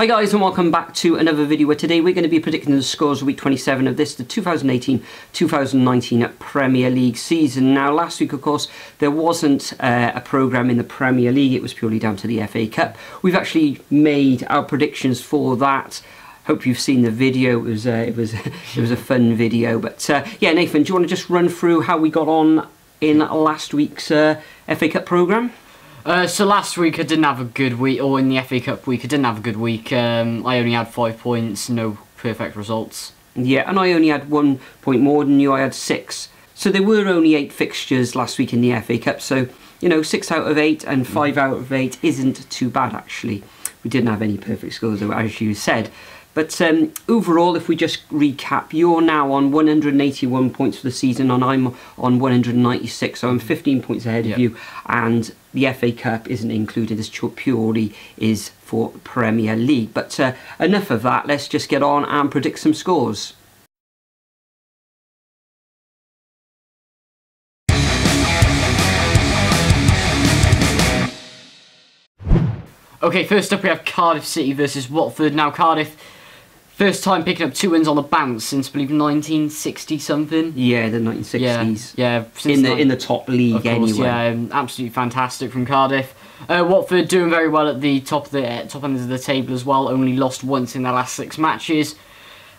Hi guys, and welcome back to another video where today we're going to be predicting the scores of week 27 of the 2018-2019 Premier League season. Now last week of course there wasn't a programme in the Premier League, it was purely down to the FA Cup. We've actually made our predictions for that. Hope you've seen the video. It was a fun video, but yeah, Nathan, do you want to just run through how we got on in last week's FA Cup programme? So last week I didn't have a good week, or in the FA Cup week I didn't have a good week. I only had 5 points, no perfect results. Yeah, and I only had 1 point more than you. I had 6. So there were only 8 fixtures last week in the FA Cup. So, you know, 6 out of 8 and 5 out of 8 isn't too bad actually. We didn't have any perfect scores though, as you said. But overall, if we just recap, you're now on 181 points for the season, and I'm on 196, so I'm 15 points ahead of you. And the FA Cup isn't included, this purely is for Premier League. But enough of that, let's just get on and predict some scores. Okay, first up we have Cardiff City versus Watford. Now Cardiff, first time picking up 2 wins on the bounce since, I believe, 1960 something. Yeah, the 1960s. Yeah. In the top league, of course, anyway. Yeah, absolutely fantastic from Cardiff. Watford doing very well at the top end of the table as well. Only lost once in their last 6 matches.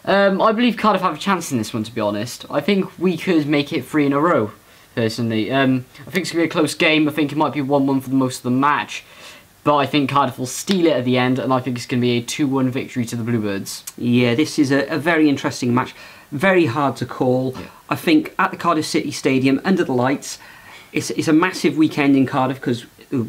I believe Cardiff have a chance in this one, to be honest. I think we could make it 3 in a row, personally. I think it's going to be a close game. I think it might be 1-1 for most of the match. But I think Cardiff will steal it at the end, and I think it's going to be a 2-1 victory to the Bluebirds. Yeah, this is a very interesting match. Very hard to call. Yeah. I think at the Cardiff City Stadium, under the lights, it's a massive weekend in Cardiff because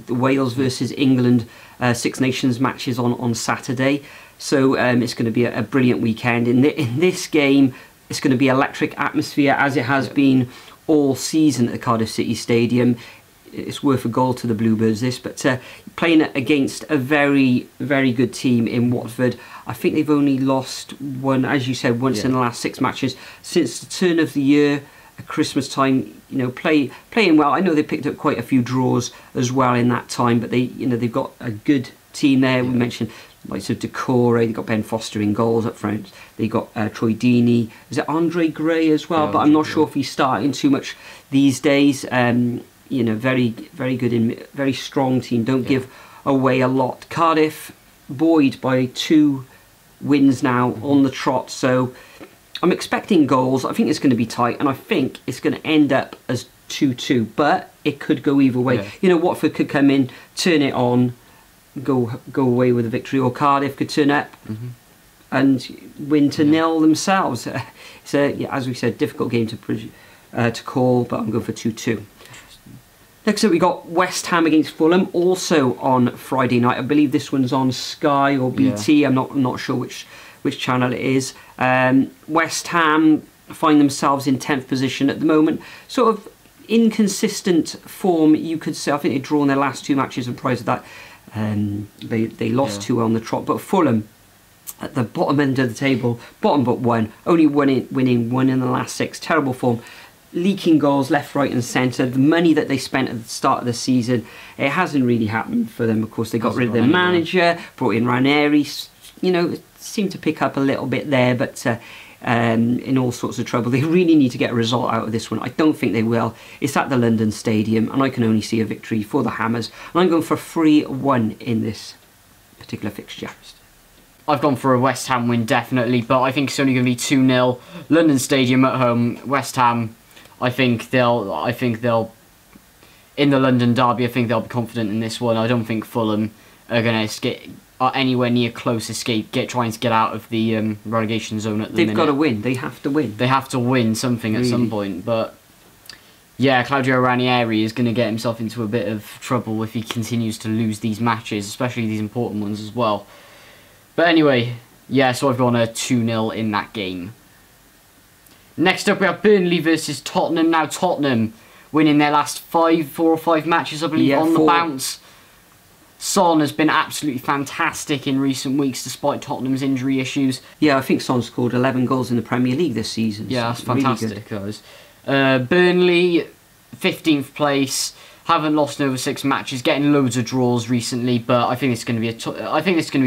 Wales versus England Six Nations matches on Saturday. So it's going to be a brilliant weekend. In this game, it's going to be electric atmosphere, as it has been all season at the Cardiff City Stadium. It's worth a goal to the Bluebirds, this, but playing against a very, very good team in Watford. I think they've only lost one, as you said, once in the last 6 matches since the turn of the year, at Christmas time. You know, playing well. I know they picked up quite a few draws as well in that time, but they've got a good team there. We mentioned like Decore, they got Ben Foster in goals up front. They got Troy Deeney. Is it Andre Gray as well? But I'm not sure if he's starting too much these days. You know, very, very good, very strong team. Don't give away a lot. Cardiff buoyed by 2 wins now on the trot. So I'm expecting goals. I think it's going to be tight, and I think it's going to end up as 2-2. But it could go either way. Yeah. You know, Watford could come in, turn it on, go away with a victory, or Cardiff could turn up and win to 0 themselves. It's as we said, difficult game to call, but I'm going for 2-2. Next up we got West Ham against Fulham, also on Friday night. I believe this one's on Sky or BT. Yeah. I'm not sure which channel it is. West Ham find themselves in 10th position at the moment. Sort of inconsistent form, you could say. I think they've drawn their last 2 matches, and prior to that they lost 2 on the trot. But Fulham at the bottom end of the table, bottom but 1, only winning 1 in the last 6. Terrible form. Leaking goals left, right and centre. The money that they spent at the start of the season, it hasn't really happened for them. Of course, they got rid of their manager, brought in Ranieri. You know, seemed to pick up a little bit there, but in all sorts of trouble. They really need to get a result out of this one. I don't think they will. It's at the London Stadium, and I can only see a victory for the Hammers. And I'm going for 3-1 in this particular fixture. I've gone for a West Ham win, definitely, but I think it's only going to be 2-0. London Stadium at home, West Ham. I think they'll in the London derby. I think they'll be confident in this one. I don't think Fulham are going to anywhere near close escape, trying to get out of the relegation zone at the minute. They've got to win. They have to win. They have to win something at some point. But yeah, Claudio Ranieri is going to get himself into a bit of trouble if he continues to lose these matches, especially these important ones as well. But anyway, yeah. So I've gone a 2-0 in that game. Next up we have Burnley versus Tottenham. Now Tottenham winning their last 4 or 5 matches, I believe, on the bounce. Son has been absolutely fantastic in recent weeks despite Tottenham's injury issues. Yeah, I think Son scored 11 goals in the Premier League this season. Yeah, that's fantastic, guys. Burnley, 15th place. Haven't lost in over 6 matches, getting loads of draws recently, but I think it's going to be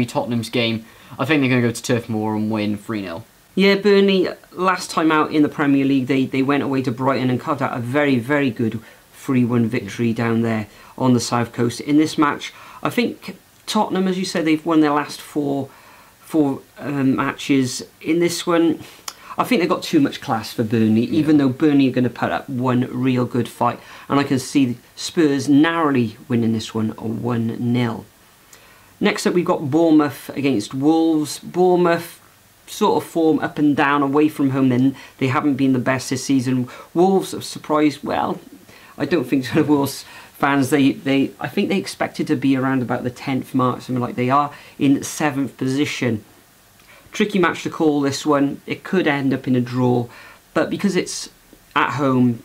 Tottenham's game. I think they're going to go to Turf Moor and win 3-0. Yeah, Burnley, last time out in the Premier League, they went away to Brighton and carved out a very, very good 3-1 victory down there on the south coast. In this match, I think Tottenham, as you said, they've won their last four matches. In this one, I think they've got too much class for Burnley, even though Burnley are going to put up one real good fight. And I can see Spurs narrowly winning this one 1-0. Next up, we've got Bournemouth against Wolves. Bournemouth, sort of form up and down, away from home, then they haven't been the best this season. Wolves are surprised. Well, I don't think so. Wolves fans, I think they expected to be around about the 10th mark, something like they are in 7th position. Tricky match to call this one. It could end up in a draw, but because it's at home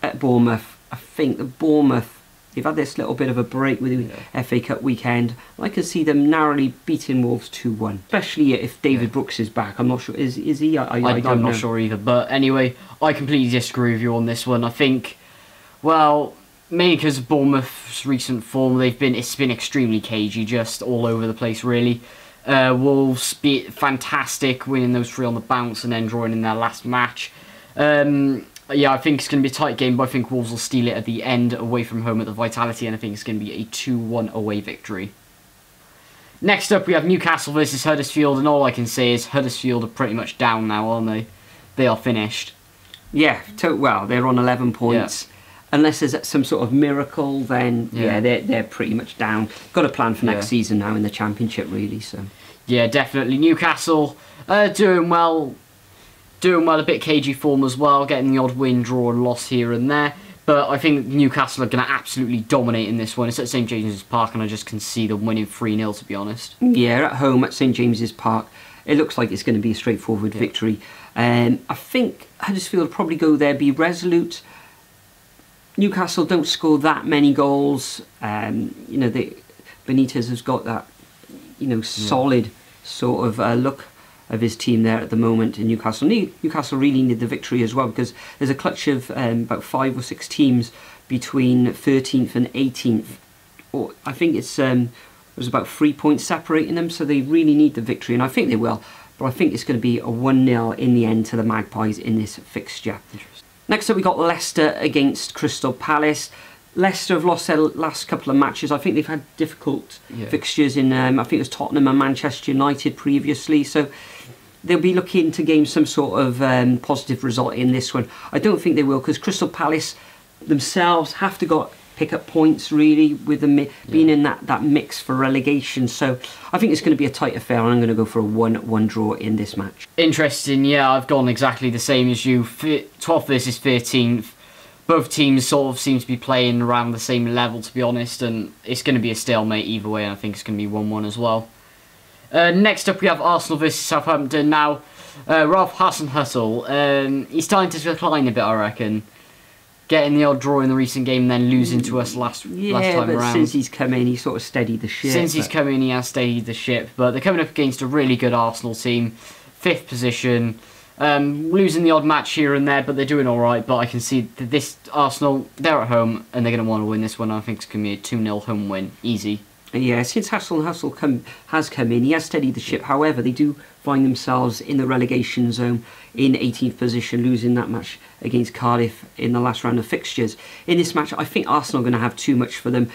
at Bournemouth, I think the Bournemouth, they've had this little bit of a break with the FA Cup weekend. I can see them narrowly beating Wolves 2-1, especially if David Brooks is back. I'm not sure. Is he? I'm not sure either. But anyway, I completely disagree with you on this one. I think, well, mainly because of Bournemouth's recent form, it's been extremely cagey, just all over the place, really. Wolves fantastic, winning those 3 on the bounce and then drawing in their last match. Yeah, I think it's going to be a tight game, but I think Wolves will steal it at the end, away from home at the Vitality, and I think it's going to be a 2-1 away victory. Next up, we have Newcastle versus Huddersfield, and all I can say is Huddersfield are pretty much down now, aren't they? They are finished. Yeah, well, they're on 11 points. Yeah. Unless there's some sort of miracle, then they're pretty much down. Got a plan for next season now in the Championship, really. So yeah, definitely. Newcastle doing well, a bit cagey form as well, getting the odd win, draw and loss here and there. But I think Newcastle are going to absolutely dominate in this one. It's at St James's Park, and I just can see them winning 3-0, to be honest. Yeah, at home at St James's Park, it looks like it's going to be a straightforward victory. I think Huddersfield will probably go there, be resolute. Newcastle don't score that many goals. Benitez has got that, solid sort of look of his team there at the moment in Newcastle. Newcastle really need the victory as well, because there's a clutch of about 5 or 6 teams between 13th and 18th. Or I think there's about 3 points separating them, so they really need the victory, and I think they will. But I think it's going to be a 1-0 in the end to the Magpies in this fixture. Next up, we got Leicester against Crystal Palace. Leicester have lost their last couple of matches. I think they've had difficult fixtures in, I think it was Tottenham and Manchester United previously. So they'll be looking to gain some sort of positive result in this one. I don't think they will, because Crystal Palace themselves have to pick up points, really, with them being in that mix for relegation. So I think it's going to be a tight affair, and I'm going to go for a 1-1 draw in this match. Interesting, yeah, I've gone exactly the same as you. 12th versus 13th. Both teams sort of seem to be playing around the same level, to be honest, and it's going to be a stalemate either way, and I think it's going to be 1-1 as well. Next up, we have Arsenal versus Southampton. Now, Ralph Hasenhüttl, he's starting to decline a bit, I reckon. Getting the odd draw in the recent game and then losing to us last time around. Yeah, since he's come in, he's sort of steadied the ship. Since he's come in, he has steadied the ship. But they're coming up against a really good Arsenal team. 5th position. Losing the odd match here and there, but they're doing alright. But I can see that this Arsenal, they're at home, and they're going to want to win this one. I think it's going to be a 2-0 home win. Easy. Yeah, since Hasenhüttl has come in, he has steadied the ship. However, they do find themselves in the relegation zone in 18th position, losing that match against Cardiff in the last round of fixtures. In this match, I think Arsenal are going to have too much for them.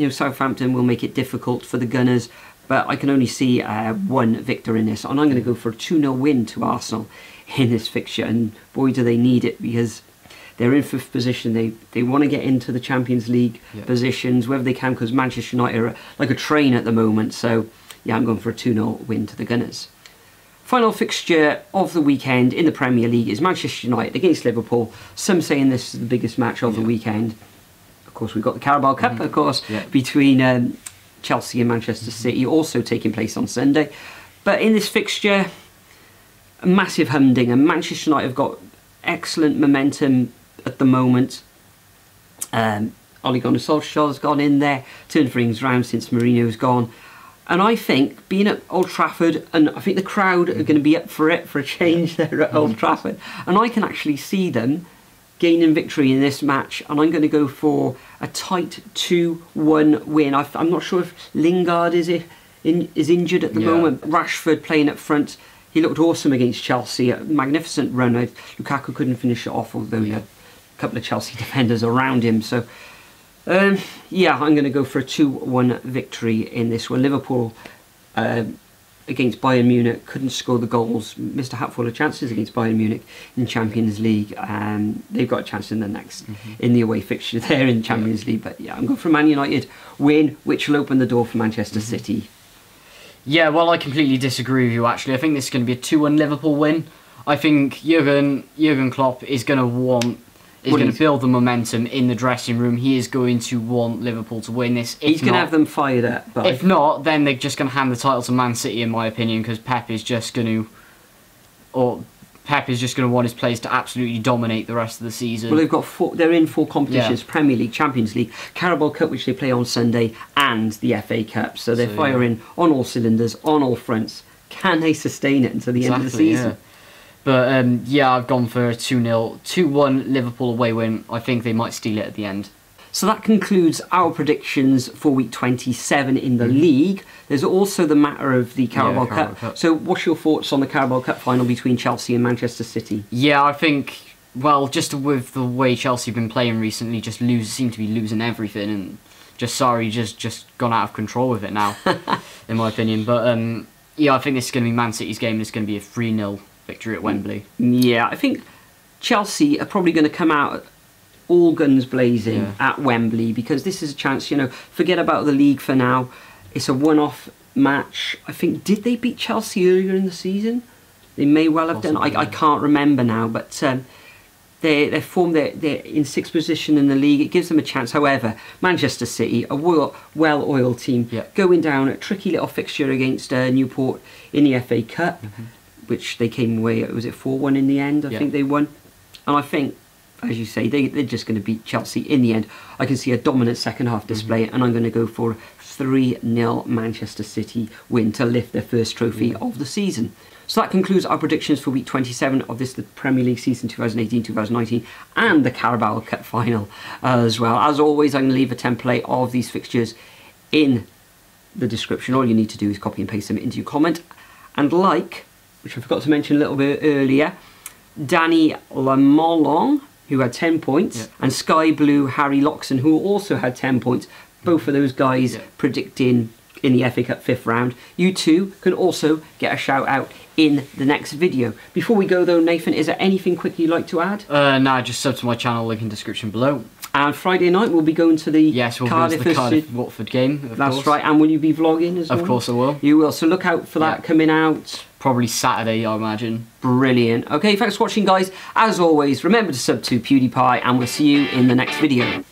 Southampton will make it difficult for the Gunners, but I can only see one victor in this, and I'm going to go for a 2-0 win to Arsenal in this fixture. And boy, do they need it, because they're in 5th position. They want to get into the Champions League positions, whether they can, because Manchester United are like a train at the moment. So, yeah, I'm going for a 2-0 win to the Gunners. Final fixture of the weekend in the Premier League is Manchester United against Liverpool. Some saying this is the biggest match of the weekend. Of course, we've got the Carabao Cup, of course, between Chelsea and Manchester City, also taking place on Sunday. But in this fixture, a massive humdinger. Manchester United have got excellent momentum at the moment. Ole Gunnar Solskjaer's gone in there, turned things round since Mourinho's gone. And I think, being at Old Trafford, and I think the crowd are going to be up for it, for a change there at Old Trafford. And I can actually see them gaining victory in this match, and I'm going to go for a tight 2-1 win. I'm not sure if Lingard is injured at the moment. Rashford playing up front. He looked awesome against Chelsea. A magnificent run. Lukaku couldn't finish it off, although he had a couple of Chelsea defenders around him. So, yeah, I'm going to go for a 2-1 victory in this one. Liverpool against Bayern Munich couldn't score the goals. Missed a hatful of chances against Bayern Munich in Champions League. They've got a chance in the next in the away fixture there in Champions League. But yeah, I'm going for a Man United win, which will open the door for Manchester City. Yeah, well, I completely disagree with you, actually. I think this is going to be a 2-1 Liverpool win. I think Jurgen Klopp is going to build the momentum in the dressing room. He is going to want Liverpool to win this. He's going to have them fired up. But if not, then they're just going to hand the title to Man City, in my opinion, because Pep is just going to want his players to absolutely dominate the rest of the season. Well, they've got they're in 4 competitions: Premier League, Champions League, Carabao Cup, which they play on Sunday, and the FA Cup. So they're firing on all cylinders, on all fronts. Can they sustain it until the end of the season? Yeah. But yeah, I've gone for a 2-1 Liverpool away win. I think they might steal it at the end. So that concludes our predictions for week 27 in the league. There's also the matter of the Carabao Cup. So what's your thoughts on the Carabao Cup final between Chelsea and Manchester City? Yeah, I think, well, just with the way Chelsea have been playing recently, seem to be losing everything, and just gone out of control with it now, in my opinion. But yeah, I think this is going to be Man City's game. It's going to be a 3-0 victory at Wembley. Yeah, I think Chelsea are probably going to come out all guns blazing at Wembley, because this is a chance, forget about the league for now. It's a one-off match. I think, did they beat Chelsea earlier in the season? They may well have done. I can't remember now, but they're in 6th position in the league. It gives them a chance. However, Manchester City, a well-oiled team, going down a tricky little fixture against Newport in the FA Cup, which they came away, was it 4-1 in the end? I think they won. And I think, as you say, they're just going to beat Chelsea in the end. I can see a dominant second half display, and I'm going to go for a 3-0 Manchester City win to lift their first trophy of the season. So that concludes our predictions for week 27 of the Premier League season 2018-2019 and the Carabao Cup final as well. As always, I'm going to leave a template of these fixtures in the description. All you need to do is copy and paste them into your comment. And which I forgot to mention a little bit earlier, Danny Lamolong, who had 10 points, and Sky Blue Harry Loxon, who also had 10 points. Both of those guys predicting in the FA Cup 5th round. You too can also get a shout out in the next video. Before we go though, Nathan, is there anything quick you'd like to add? No, just sub to my channel, link in description below. And Friday night we'll be going to the Cardiff Watford game. That's right. And will you be vlogging as well? Of course I will. You will. So look out for that coming out. Probably Saturday, I imagine. Brilliant. Okay, thanks for watching, guys. As always, remember to sub to PewDiePie, and we'll see you in the next video.